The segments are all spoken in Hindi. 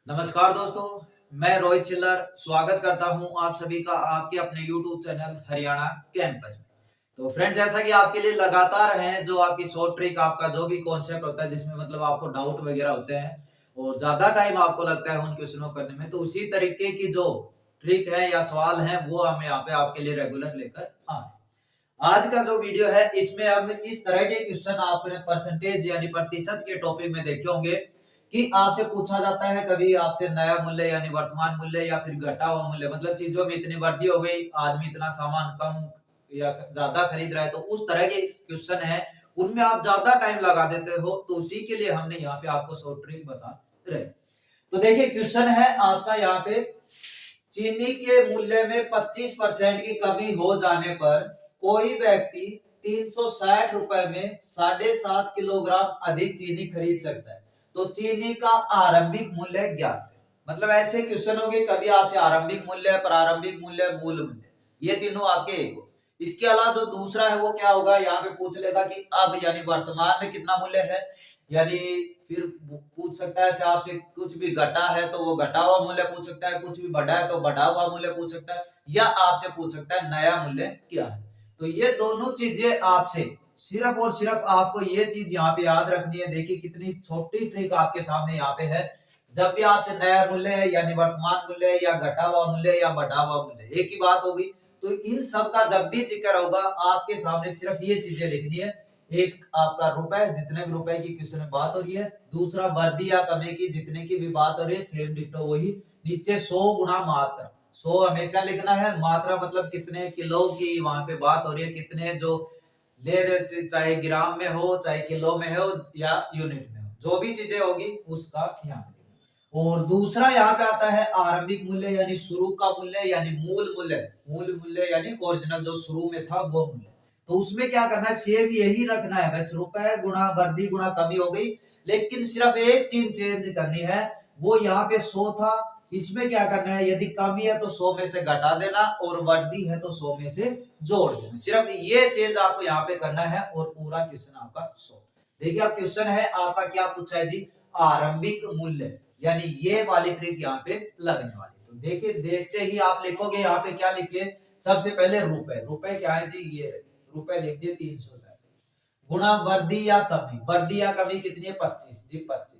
नमस्कार दोस्तों, मैं रोहित चिल्लर स्वागत करता हूं आप सभी का आपके अपने YouTube चैनल हरियाणा कैंपस में। तो फ्रेंड्स, जैसा कि आपके लिए लगातार हैं जो आपकी शॉर्ट ट्रिक, आपका जो भी कॉन्सेप्ट होता है जिसमें मतलब आपको डाउट वगैरह होते हैं और ज्यादा टाइम आपको लगता है उन क्वेश्चनों करने में, तो उसी तरीके की जो ट्रिक है या सवाल है वो हम यहाँ पे आपके लिए रेगुलर लेकर आ रहे हैं। आज का जो वीडियो है इसमें हम इस तरह के क्वेश्चन आपने परसेंटेज यानी प्रतिशत के टॉपिक में देखे होंगे कि आपसे पूछा जाता है कभी आपसे नया मूल्य यानी वर्तमान मूल्य या फिर घटा हुआ मूल्य, मतलब चीजों में इतनी वृद्धि हो गई, आदमी इतना सामान कम या ज्यादा खरीद रहा है, तो उस तरह के क्वेश्चन है उनमें आप ज्यादा टाइम लगा देते हो, तो उसी के लिए हमने यहाँ पे आपको शॉर्ट ट्रिक बता रहे। तो देखिए क्वेश्चन है आपका यहाँ पे, चीनी के मूल्य में 25% की कमी हो जाने पर कोई व्यक्ति 360 रुपए में 7.5 किलोग्राम अधिक चीनी खरीद सकता है, तो चीनी का आरंभिक मूल्य ज्ञात है। मतलब ऐसे क्वेश्चन होंगे, कभी आपसे आरंभिक मूल्य, प्रारंभिक मूल्य, मूल मूल्य, ये तीनों आपके एक हो। इसके अलावा जो दूसरा है वो क्या होगा, यहाँ पे पूछ लेगा कि अब यानी वर्तमान में कितना मूल्य है, यानी फिर पूछ सकता है आपसे कुछ भी घटा है तो वो घटा हुआ मूल्य पूछ सकता है, कुछ भी बढ़ा है तो बढ़ा हुआ मूल्य पूछ सकता है, या आपसे पूछ सकता है नया मूल्य क्या है। तो ये दोनों चीजें आपसे सिर्फ और सिर्फ आपको ये चीज यहाँ पे याद रखनी है। देखिए कितनी छोटी ट्रिक आपके सामने यहाँ पे है। जब भी आपसे नया मूल्य है यानी वर्तमान मूल्य या घटा हुआ मूल्य या बढ़ा हुआ मूल्य, एक ही बात होगी, तो इन सब का जब भी जिक्र होगा आपके सामने सिर्फ ये चीजें लिखनी है। एक आपका रुपए, जितने भी रुपए की क्वेश्चन में बात हो रही है, दूसरा वर्दी या कमी की जितने की भी बात हो रही है, सेम डिक्टो वही, नीचे 100 गुना मात्रा। 100 हमेशा लिखना है, मात्रा मतलब कितने किलो की वहां पे बात हो रही है, कितने जो ले रहे, चाहे ग्राम में हो, चाहे किलो में हो या यूनिट में हो, जो भी चीजें होगी उसका यहाँ पे। और दूसरा यहाँ पे आता है आरंभिक मूल्य यानी शुरू का मूल्य यानी मूल मूल्य। मूल मूल्य यानी ओरिजिनल जो शुरू में था वो मूल्य, तो उसमें क्या करना है, सेम यही रखना है। बस रुपए गुणा वृद्धि गुणा कमी हो गई, लेकिन सिर्फ एक चीज चेंज करनी है, वो यहाँ पे 100 था, इसमें क्या करना है, यदि कमी है तो 100 में से घटा देना और वृद्धि है तो 100 में से जोड़ देना। सिर्फ ये चेंज आपको यहाँ पे करना है और पूरा क्वेश्चन आपका 100। देखिए अब क्वेश्चन है आपका क्या पूछा है जी, आरंभिक मूल्य, यानी ये वाली ट्रिक यहाँ पे लगने वाली। तो देखिए देखते ही आप लिखोगे यहाँ पे क्या लिखिए, सबसे पहले रुपए। रुपए क्या है जी, ये रुपए लिख दिए 360 गुणा वर्दी या कमी। वर्दी या कमी कितनी है, 25 जी, 25।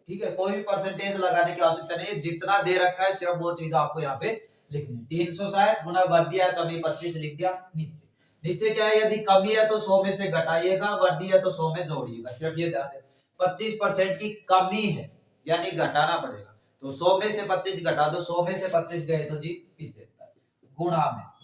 ठीक है, कोई भी परसेंटेज लगाने की आवश्यकता नहीं है, जितना दे रखा है सिर्फ वो चीज आपको यहाँ पे लिखनी है। 360 गुणा वर्दी या कमी 25 लिख दिया। नीचे नीचे क्या है, यदि कमी है तो 100 में से घटाइएगा, वर्दी है तो 100 में जोड़िएगा। सिर्फ ये ध्यान दें 25% की कमी है यानी घटाना पड़ेगा, तो 100 में से 25 घटा दो, 100 में से 25 गए तो जी 75।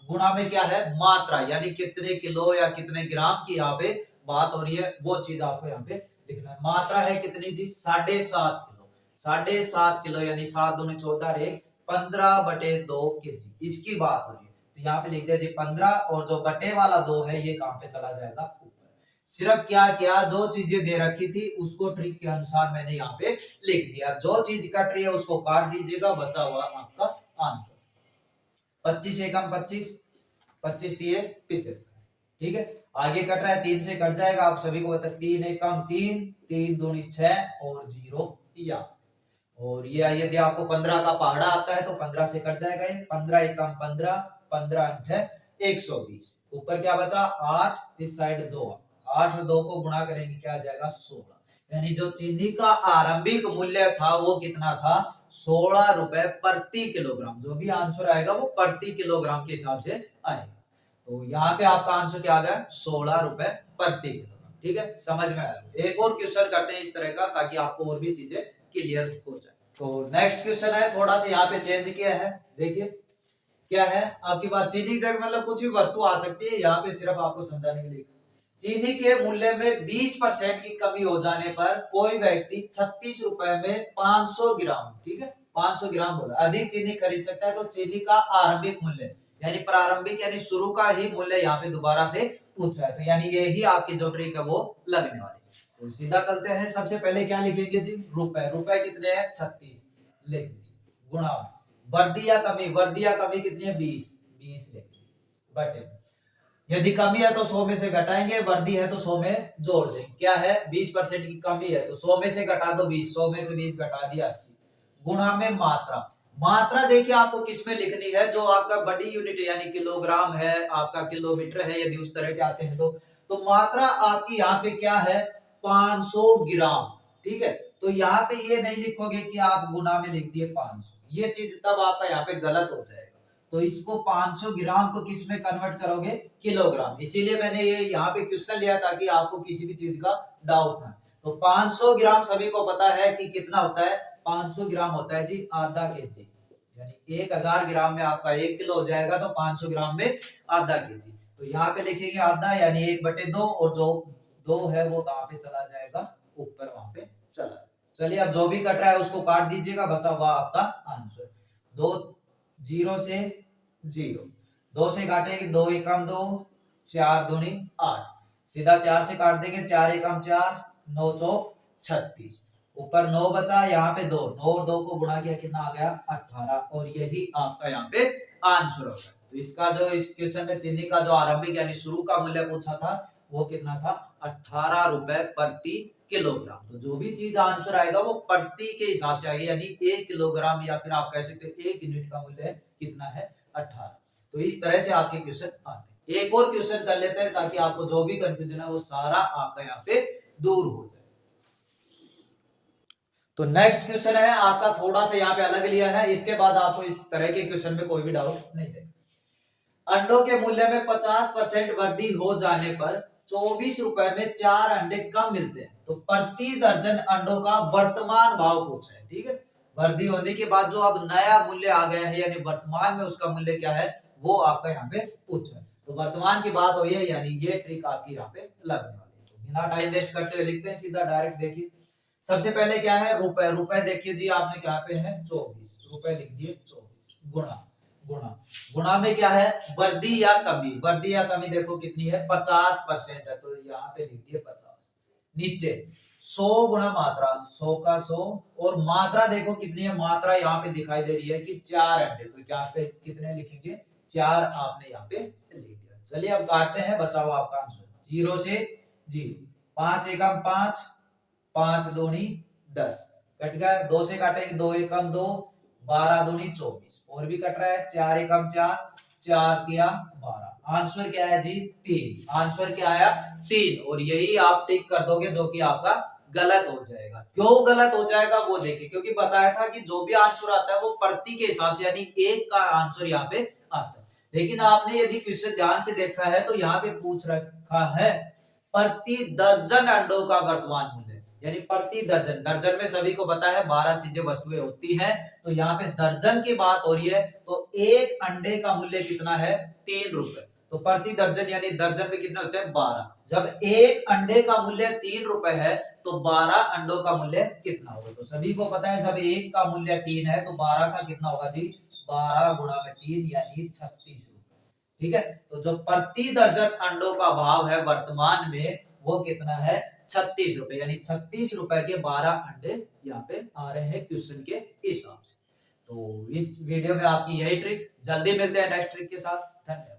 गुणा में क्या है, मात्रा यानी कितने किलो या कितने ग्राम की यहाँ पे बात हो रही है, वो चीज आपको यहाँ पे लिखना है। मात्रा है कितनी जी, 7.5 किलो। 7.5 किलो यानी 7 दूनी 14 रे 15/2 केजी, इसकी बात हो रही है। तो यहाँ पे लिख दिया जी 15, और जो बटे वाला 2 है ये कहाँ पे चला जाएगा, ऊपर। सिर्फ क्या क्या जो चीजें दे रखी थी उसको ट्रिक के अनुसार मैंने यहाँ पे लिख दिया। जो चीज कट रही है उसको काट दीजिएगा, बचा हुआ आपका आंसर। 25 एकम 25, 25 दिए 75। ठीक है, आगे कट रहा है 3 से कट जाएगा, आप सभी को पता है 3 एकम 3, 3 दूनी 6 और 0 या। और ये यदि आपको 15 का पहाड़ा आता है तो 15 से कट जाएगा, 15 एकम 15, 15 8 120। ऊपर क्या बचा 8, इस साइड 2, 8 और 2 को गुणा करेंगे क्या आ जाएगा 16। यानी जो चीनी का आरंभिक मूल्य था वो कितना था, 16 रुपए प्रति किलोग्राम। जो भी आंसर आएगा वो प्रति किलोग्राम के हिसाब से आएगा। तो यहाँ पे आपका आंसर क्या आ गया, 16 रुपए प्रति किलोग्राम। ठीक है, समझ में आया। एक और क्वेश्चन करते हैं इस तरह का, ताकि आपको और भी चीजें क्लियर हो जाए। तो नेक्स्ट क्वेश्चन है, थोड़ा सा यहाँ पे चेंज किया है। देखिए क्या है आपकी बात, चीनी जगह मतलब कुछ भी वस्तु आ सकती है, यहाँ पे सिर्फ आपको समझाने के लिए। चीनी के मूल्य में 20% की कमी हो जाने पर कोई व्यक्ति 36 रुपए में 500 ग्राम, ठीक है 500 ग्राम बोला, अधिक चीनी खरीद सकता है। तो चीनी का आरंभिक मूल्य यानी प्रारंभिक यानी शुरू का ही मूल्य यहाँ पे दोबारा से पूछ रहा है, तो यानी यही आपकी जो ट्रिक है वो लगने वाली है। तो सीधा चलते हैं, सबसे पहले क्या लिखेंगे जी, रुपए। रुपए कितने हैं 36 लिख, गुणा वर्दी या कमी, वर्दी या कमी कितनी है 20, 20 लिख, बटे यदि कमी है तो 100 में से घटाएंगे, वर्दी है तो 100 में जोड़ देंगे। क्या है 20% की कमी है तो 100 में से घटा दो 20, 100 में से 20 घटा दिया 80, गुणा में मात्रा। मात्रा देखिए आपको किस में लिखनी है, जो आपका बड़ी यूनिट यानी किलोग्राम है, आपका किलोमीटर है, यदि उस तरह के आते हैं तो मात्रा आपकी यहाँ पे क्या है 500 ग्राम। ठीक है, तो यहाँ पे ये नहीं लिखोगे कि आप गुना में लिख दिए 500, ये चीज तब आपका यहाँ पे गलत हो जाएगा। तो इसको 500 ग्राम को किस में कन्वर्ट करोगे, किलोग्राम। इसीलिए मैंने ये यहाँ पे क्वेश्चन लिया ताकि आपको किसी भी चीज का डाउट ना। तो 500 ग्राम सभी को पता है कि कितना होता है, 500 ग्राम होता है जी आधा केजी, यानी 1000 ग्राम में आपका 1 किलो हो जाएगा, तो 500 ग्राम में आधा केजी। तो यहाँ पे लिखेंगे आधा यानी 1/2, और जो 2 है वो कहाँ पे चला जाएगा, ऊपर वहां पे चला। चलिए अब जो भी कट रहा है उसको काट दीजिएगा, बचा हुआ आपका आंसर। 2 0 से 0, 2 से काटेंगे 2 एकम 2, 4 दूनी 8, सीधा 4 से काट देंगे 4 एकम 4, 9 चौक 36, ऊपर 9 बचा, यहाँ पे 2, 9 और 2 को गुणा किया कितना आ गया 18, और यही आपका यहाँ पे आंसर होगा। तो इसका जो इस क्वेश्चन में चीनी का जो आरंभिक यानी शुरू का मूल्य पूछा था वो कितना था, 18 रुपए प्रति किलोग्राम। तो जो भी चीज आंसर आएगा वो प्रति के हिसाब से आएगी, यानी 1 किलोग्राम या फिर आप कह सकते हो 1 यूनिट का मूल्य कितना है 18। तो इस तरह से आपके क्वेश्चन आते हैं। एक और क्वेश्चन कर लेते हैं ताकि आपको जो भी कंफ्यूजन है वो सारा आपका यहाँ पे दूर हो जाए। तो नेक्स्ट क्वेश्चन है आपका, थोड़ा सा यहाँ पे अलग लिया है, इसके बाद आपको इस तरह के क्वेश्चन में कोई भी डाउट नहीं रहेगा। अंडों के मूल्य में 50% वृद्धि हो जाने पर 24 रुपए में 4 अंडे कम मिलते हैं, तो प्रति दर्जन अंडों का वर्तमान भाव पूछा है। ठीक है, वृद्धि होने के बाद जो अब नया मूल्य आ गया है यानी वर्तमान में उसका मूल्य क्या है वो आपका यहाँ पे पूछा है। तो वर्तमान की बात हुई है, यानी ये ट्रिक आपकी यहाँ पे लगने वाली है। तो बिना टाइम वेस्ट करते हुए लिखते हैं सीधा डायरेक्ट। देखिए सबसे पहले क्या है रुपए, रुपए देखिए जी आपने क्या पे है 24 रुपए लिख दिए 24, गुणा गुणा गुणा में क्या है वृद्धि या कमी, वृद्धि या कमी देखो कितनी है 50% है, तो यहाँ पे लिख दिए 50। नीचे 100 गुणा मात्रा, 100 का 100, और मात्रा देखो कितनी है, मात्रा यहाँ पे दिखाई दे रही है कि 4 अंडे, तो यहाँ पे कितने लिखेंगे 4 आपने यहाँ पे लिख दिया। चलिए अब काटते हैं, बचा हुआ आपका आंसर 0 से 0, 5 एकम 5, 5 दूनी 10, कट गया। 2 से काटेंगे 2 एकम 2, 12 दूनी 24, और भी कट रहा है 4 एकम 4, 4 तिया 12। आंसर क्या है जी 3, आंसर क्या आया 3, और यही आप टिक कर दोगे जो कि आपका गलत हो जाएगा। क्यों गलत हो जाएगा वो देखिए, क्योंकि बताया था कि जो भी आंसर आता है वो प्रति के हिसाब से यानी एक का आंसर यहाँ पे आता है, लेकिन आपने यदि क्वेश्चन ध्यान से देखा है तो यहाँ पे पूछ रखा है प्रति दर्जन अंडों का वर्तमान मूल्य, यानी प्रति दर्जन। दर्जन में सभी को पता है 12 चीजें वस्तुएं होती हैं, तो यहाँ पे दर्जन की बात हो रही है, तो एक अंडे का मूल्य कितना है 3 रुपए, तो प्रति दर्जन यानी दर्जन में कितने होते हैं 12। जब एक अंडे का मूल्य 3 रुपए है तो 12 अंडों का मूल्य कितना होगा, तो सभी को पता है जब एक का मूल्य 3 है तो 12 का कितना होगा जी 12 गुणा में 3 यानी 36 रुपए। ठीक है, तो जो प्रति दर्जन अंडों का भाव है वर्तमान में वो कितना है 36 रुपए, यानी 36 रुपए के 12 अंडे यहाँ पे आ रहे हैं क्वेश्चन के हिसाब से। तो इस वीडियो में आपकी यही ट्रिक, जल्दी मिलते हैं नेक्स्ट ट्रिक के साथ। धन्यवाद।